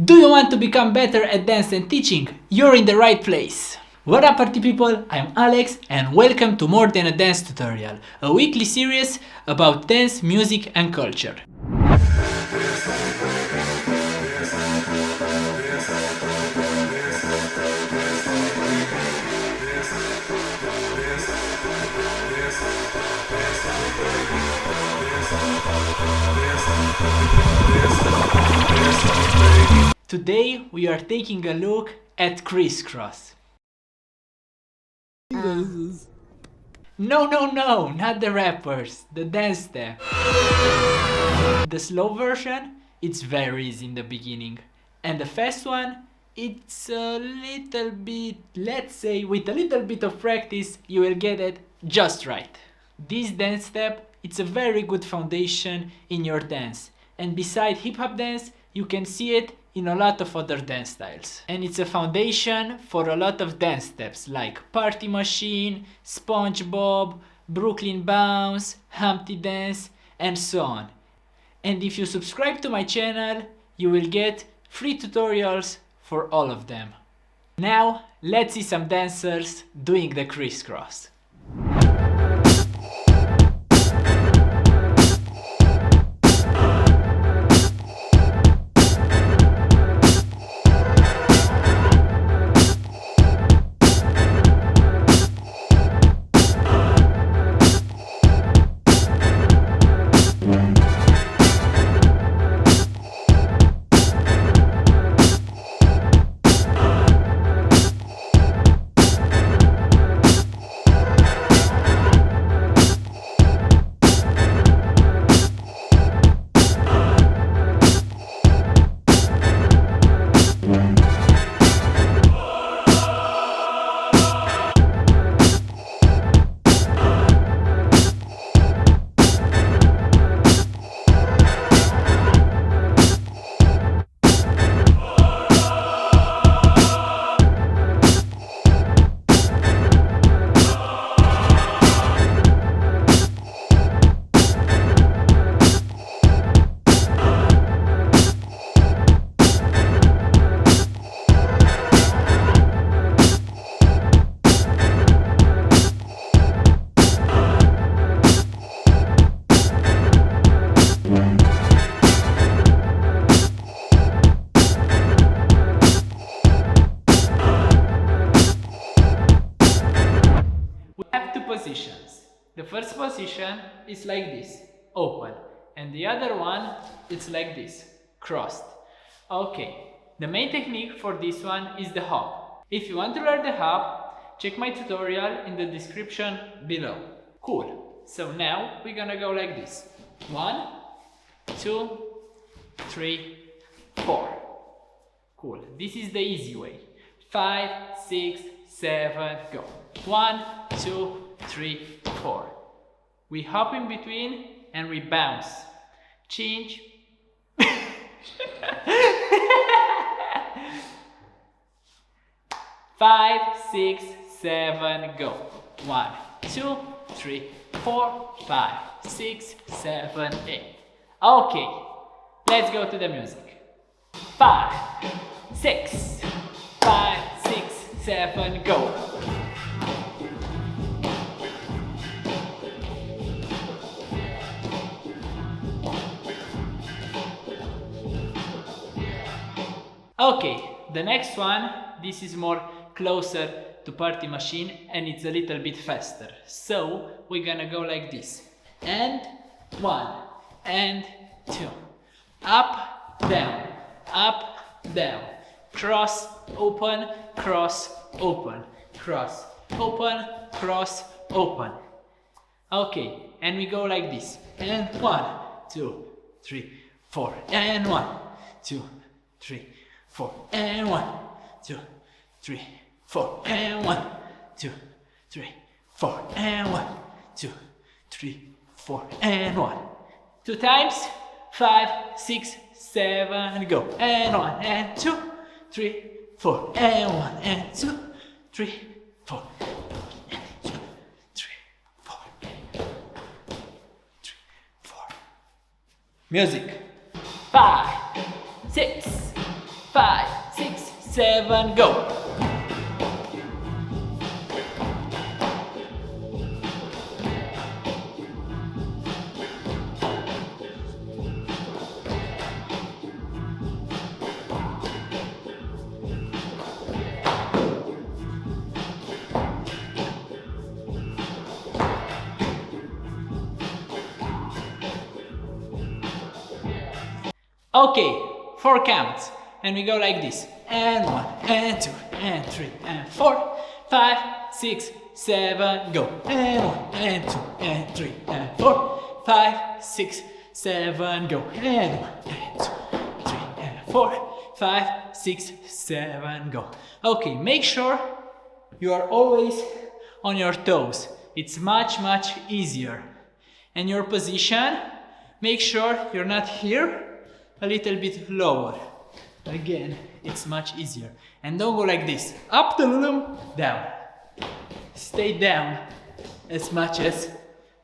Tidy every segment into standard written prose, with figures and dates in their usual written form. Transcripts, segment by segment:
Do you want to become better at dance and teaching? You're in the right place! What up party people, I'm Alex and welcome to More Than a Dance Tutorial, a weekly series about dance, music and culture. Today we are taking a look at Criss Cross. No, not the rappers, the dance step. The slow version, it's very easy in the beginning. And the fast one, it's a little bit, let's say with a little bit of practice, you will get it just right. This dance step, it's a very good foundation in your dance. And beside hip hop dance, you can see it in a lot of other dance styles. And it's a foundation for a lot of dance steps like Party Machine, SpongeBob, Brooklyn Bounce, Humpty Dance, and so on. And if you subscribe to my channel, you will get free tutorials for all of them. Now, let's see some dancers doing the Criss Cross. Positions. The first position is like this, open, and the other one it's like this, crossed. Okay, the main technique for this one is the hop. If you want to learn the hop, check my tutorial in the description below. Cool, so now we're gonna go like this. 1, 2, 3, 4. Cool, this is the easy way. 5, 6, 7, go. 1, 2, 3, 4. We hop in between and we bounce. Change. 5, 6, 7, go. 1, 2, 3, 4, 5, 6, 7, 8. Okay, let's go to the music. 5, 6, 5, 6, 7, go. Okay, the next one, this is more closer to Party Machine and it's a little bit faster. So we're gonna go like this. And 1, and 2. Up, down, cross, open, cross, open, cross, open, cross, open. Okay, and we go like this. And 1, 2, 3, 4. And 1, 2, 3, 4. And 1, 2, 3, 4. And 1, 2, 3, 4. And 1, 2, 3, 4. And 1. 2 times. 5, 6, 7, go. And 1, and 2, 3, 4. And 1, and 2, 3, 4. And 2, 3, 4. 3, 4. Music. 5, 6, 5, 6, 7, go! Okay, 4 counts, and we go like this. And 1, and 2, and 3, and 4, 5, 6, 7, go. And 1, and 2, and 3, and 4, 5, 6, 7, go. And 1, and 2, 3, and 4, 5, 6, 7, go. Okay, make sure you are always on your toes. It's much easier. And your position, make sure you're not here, a little bit lower. Again, it's much easier. And don't go like this. Up, down. Stay down as much as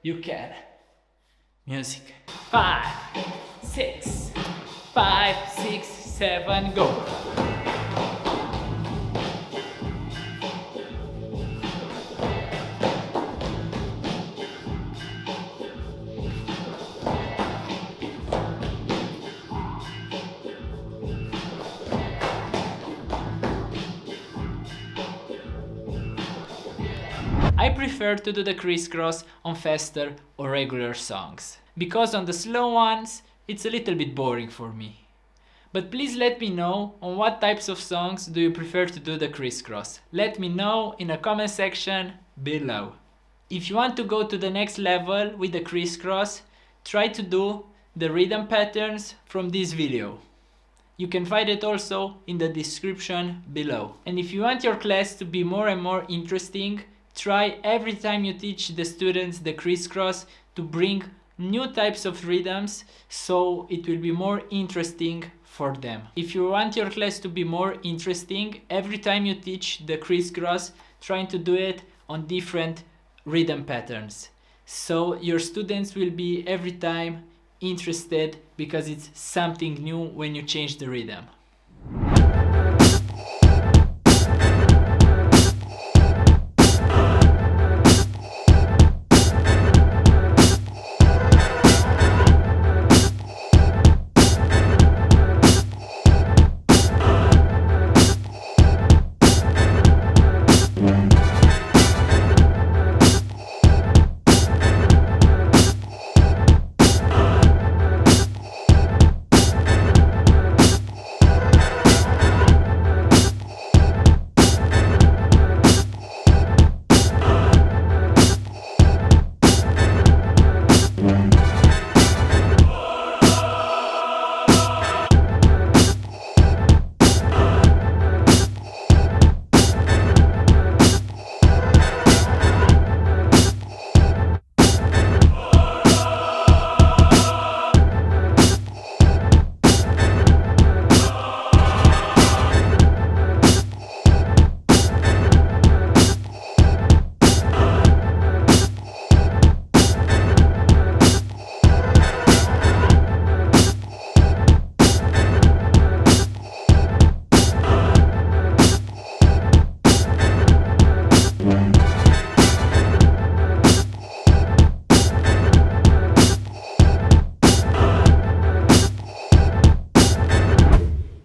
you can. Music. 5, 6, 5, 6, 7, go. I prefer to do the crisscross on faster or regular songs, because on the slow ones it's a little bit boring for me. But please let me know on what types of songs do you prefer to do the crisscross. Let me know in a comment section below. If you want to go to the next level with the crisscross, try to do the rhythm patterns from this video. You can find it also in the description below. And if you want your class to be more and more interesting, try every time you teach the students the crisscross to bring new types of rhythms, so it will be more interesting for them. If you want your class to be more interesting, every time you teach the crisscross, try to do it on different rhythm patterns. So your students will be every time interested, because it's something new when you change the rhythm.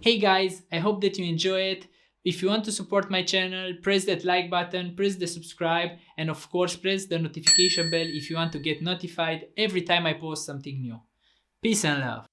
Hey guys, I hope that you enjoy it. If you want to support my channel, press that like button, press the subscribe, and of course press the notification bell if you want to get notified every time I post something new. Peace and love.